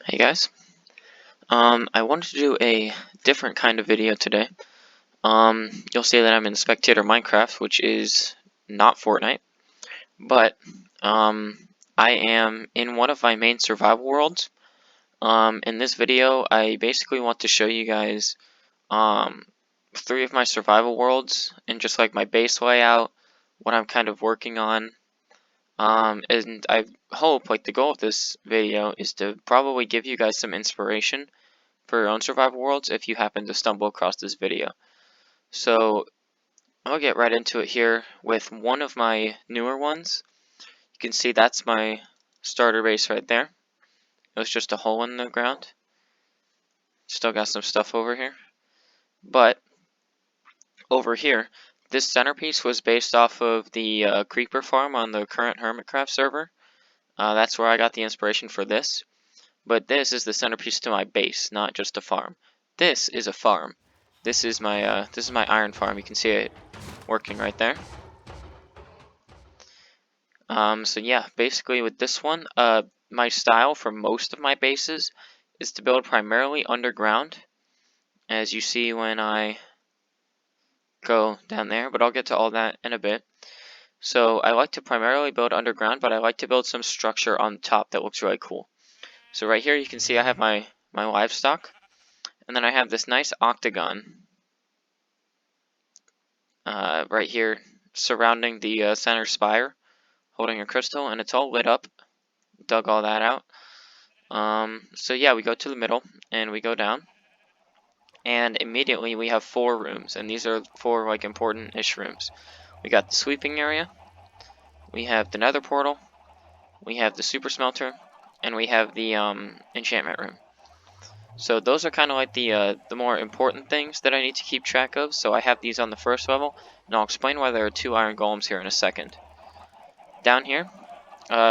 Hey guys, I wanted to do a different kind of video today. You'll see that I'm in Spectator Minecraft, which is not Fortnite, but I am in one of my main survival worlds. In this video, I basically want to show you guys three of my survival worlds and just like my base layout, what I'm kind of working on. And I hope like the goal of this video is to probably give you guys some inspiration for your own survival worlds if you happen to stumble across this video. So I'll get right into it here with one of my newer ones. You can see that's my starter base right there. It was just a hole in the ground. Still got some stuff over here. But over here, this centerpiece was based off of the creeper farm on the current Hermitcraft server. That's where I got the inspiration for this. But this is the centerpiece to my base, not just a farm. This is a farm. This is my iron farm. You can see it working right there. So yeah, basically with this one, my style for most of my bases is to build primarily underground, as you see when I go down there, but I'll get to all that in a bit. So I like to primarily build underground, but I like to build some structure on top that looks really cool. So right here you can see I have my livestock, and then I have this nice octagon right here surrounding the center spire, holding a crystal, and it's all lit up. Dug all that out. So yeah, we go to the middle and we go down, and immediately we have 4 rooms, and these are 4 like important-ish rooms. We got the sleeping area, we have the nether portal, we have the super smelter, and we have the enchantment room. So those are kind of like the more important things that I need to keep track of. So I have these on the first level, and I'll explain why there are 2 iron golems here in a second. Down here,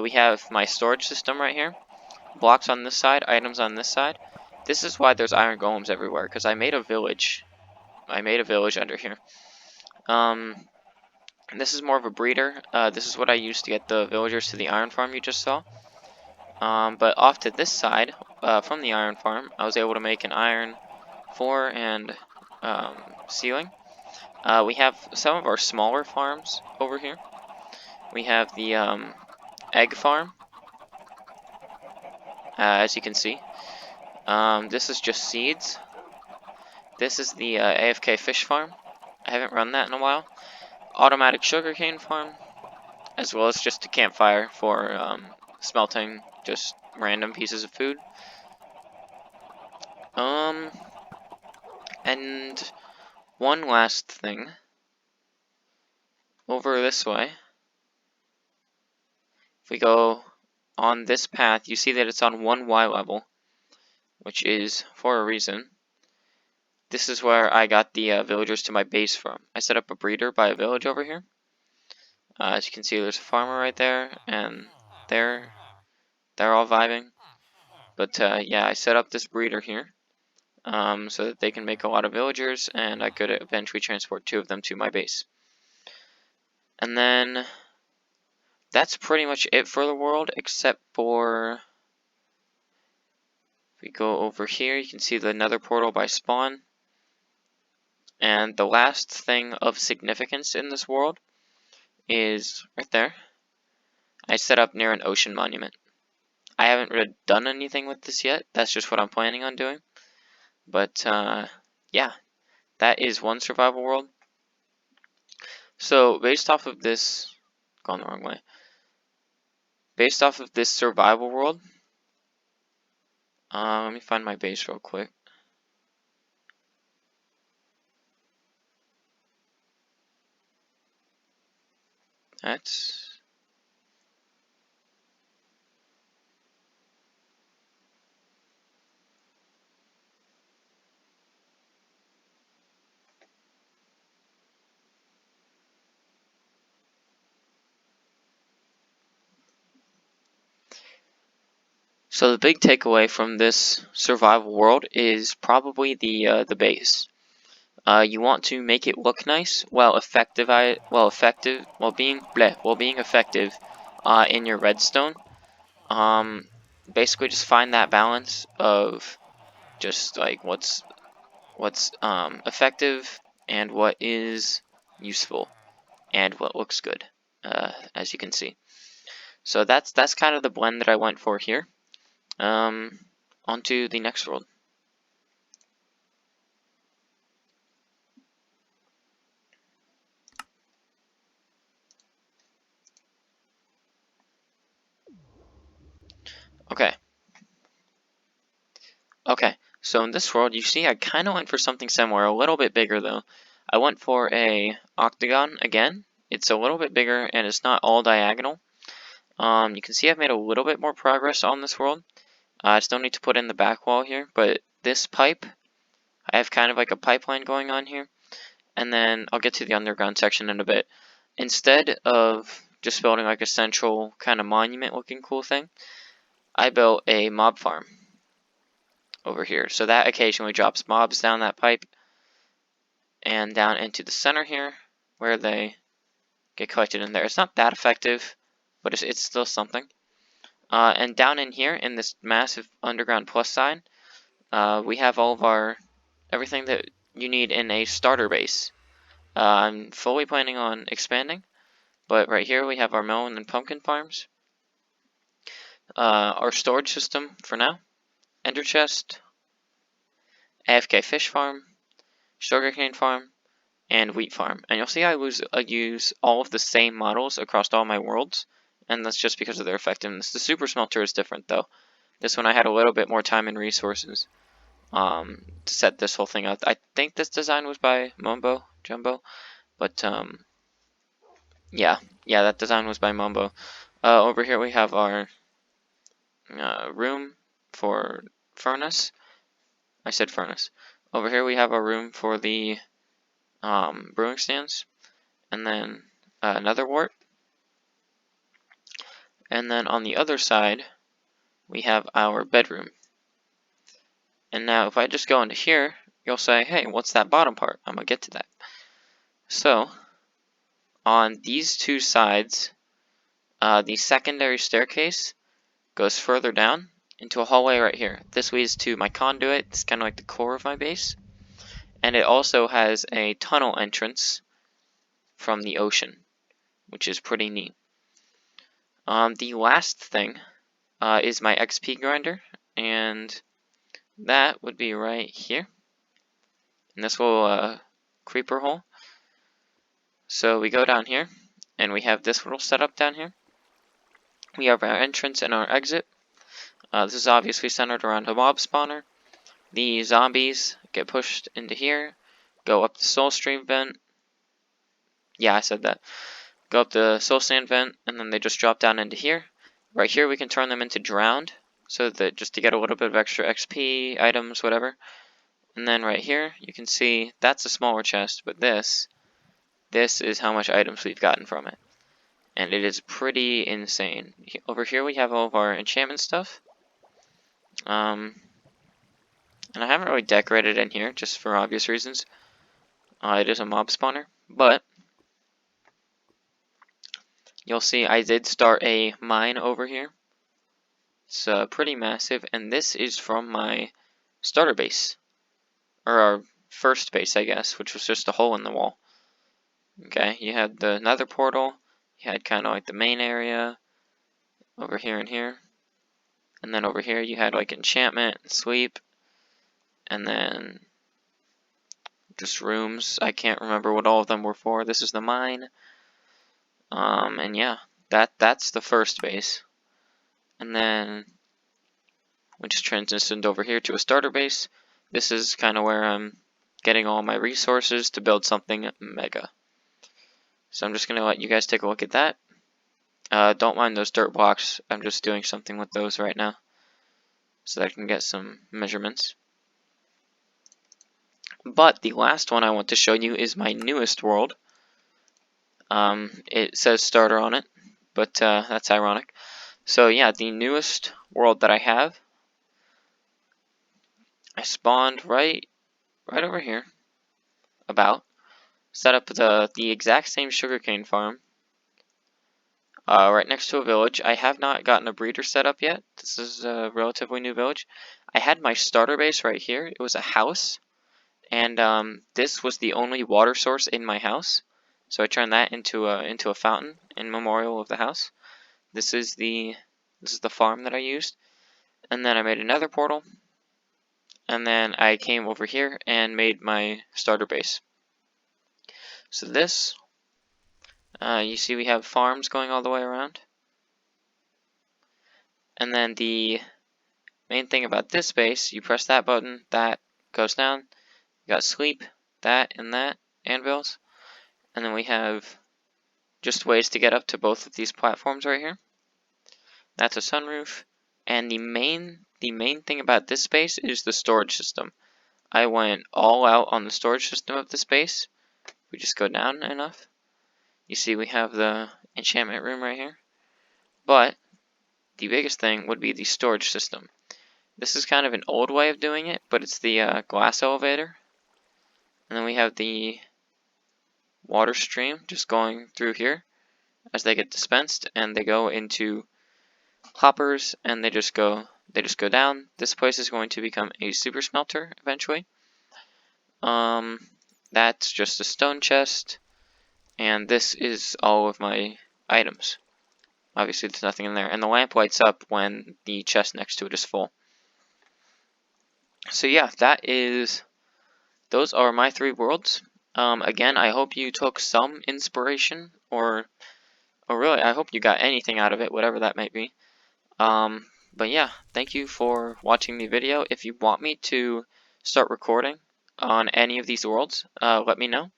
we have my storage system right here. Blocks on this side, items on this side. This is why there's iron golems everywhere, because I made a village. Under here. This is more of a breeder. This is what I used to get the villagers to the iron farm you just saw. But off to this side, from the iron farm, I was able to make an iron 4 and ceiling. We have some of our smaller farms over here. We have the egg farm, as you can see. This is just seeds. This is the AFK fish farm. I haven't run that in a while. Automatic sugarcane farm, as well as just a campfire for smelting just random pieces of food. And one last thing. Over this way, if we go on this path, you see that it's on 1 Y level, which is for a reason. This is where I got the villagers to my base from. I set up a breeder by a village over here. As you can see, there's a farmer right there, and they're all vibing. But yeah, I set up this breeder here so that they can make a lot of villagers, and I could eventually transport 2 of them to my base. And then that's pretty much it for the world, except for if we go over here, you can see the nether portal by spawn. And the last thing of significance in this world is right there. I set up near an ocean monument. I haven't really done anything with this yet. That's just what I'm planning on doing. But yeah, that is one survival world. So based off of this, gone the wrong way. Based off of this survival world, let me find my base real quick. That's so the big takeaway from this survival world is probably the base. You want to make it look nice while being effective in your redstone. basically just find that balance of just like what's effective and what is useful and what looks good, as you can see. So that's kind of the blend that I went for here. On to the next world. Okay. Okay, so in this world, you see I kind of went for something similar, a little bit bigger though. I went for a octagon again. It's a little bit bigger and it's not all diagonal. You can see I've made a little bit more progress on this world. I still need to put in the back wall here, but this pipe, I have kind of like a pipeline going on here. And then I'll get to the underground section in a bit. Instead of just building like a central kind of monument looking cool thing, I built a mob farm over here. So that occasionally drops mobs down that pipe and down into the center here where they get collected in there. It's not that effective, but it's still something. And down in here in this massive underground plus sign, we have all of our everything that you need in a starter base. I'm fully planning on expanding, but right here we have our melon and pumpkin farms, our storage system for now, ender chest, AFK fish farm, sugarcane farm, and wheat farm. And you'll see I use all of the same models across all my worlds, and that's just because of their effectiveness. The super smelter is different though. This one I had a little bit more time and resources to set this whole thing up. I think this design was by Mumbo Jumbo, but yeah, that design was by Mumbo. Over here we have our room for furnace. I said furnace. Over here we have our room for the brewing stands, and then another wart. And then on the other side, we have our bedroom. And now if I just go into here, you'll say, hey, what's that bottom part? I'm going to get to that. So, on these two sides, the secondary staircase goes further down into a hallway right here. This leads to my conduit. It's kind of like the core of my base. And it also has a tunnel entrance from the ocean, which is pretty neat. The last thing is my XP grinder, and that would be right here in this little creeper hole. So we go down here, and we have this little setup down here. We have our entrance and our exit. This is obviously centered around a mob spawner. The zombies get pushed into here, go up the soul stream vent. Yeah, I said that. Go up the soul sand vent, and then they just drop down into here. Right here we can turn them into drowned, so that just to get a little bit of extra XP, items, whatever. And then right here, you can see that's a smaller chest, but this is how much items we've gotten from it. And it is pretty insane. Over here we have all of our enchantment stuff. And I haven't really decorated in here, just for obvious reasons. It is a mob spawner, but you'll see I did start a mine over here. It's pretty massive, and this is from my starter base. Or our first base, I guess, which was just a hole in the wall. Okay, you had the nether portal, you had kind of like the main area, over here and here. And then over here you had like enchantment, sweep, and then just rooms. I can't remember what all of them were for. This is the mine. And yeah, that's the first base. And then we just transitioned over here to a starter base. This is kind of where I'm getting all my resources to build something mega. So I'm just going to let you guys take a look at that. Don't mind those dirt blocks. I'm just doing something with those right now so that I can get some measurements. But the last one I want to show you is my newest world. It says starter on it, but that's ironic. So yeah, the newest world that I have, I spawned right over here, set up the exact same sugarcane farm. right next to a village. I have not gotten a breeder set up yet. This is a relatively new village. I had my starter base right here. It was a house, and this was the only water source in my house. So I turned that into a fountain in memorial of the house. This is the farm that I used, and then I made another portal, and then I came over here and made my starter base. So this, you see, we have farms going all the way around, and then the main thing about this base, you press that button, that goes down. You got sleep, that, anvils, and then we have just ways to get up to both of these platforms right here. That's a sunroof, and the main thing about this space is the storage system. I went all out on the storage system of this base. We just go down enough. You see, we have the enchantment room right here, but the biggest thing would be the storage system. This is kind of an old way of doing it, but it's the glass elevator. And then we have the water stream just going through here as they get dispensed, and they go into hoppers, and they just go down. This place is going to become a super smelter eventually. That's just a stone chest, and this is all of my items. Obviously, there's nothing in there, and the lamp lights up when the chest next to it is full. So yeah, those are my 3 worlds. Again, I hope you took some inspiration, or really, I hope you got anything out of it, whatever that might be. But yeah, thank you for watching the video. If you want me to start recording on any of these worlds, let me know,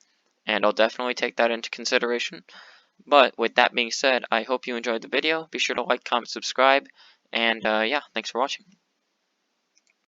and I'll definitely take that into consideration. But with that being said, I hope you enjoyed the video. Be sure to like, comment, subscribe, and yeah, thanks for watching.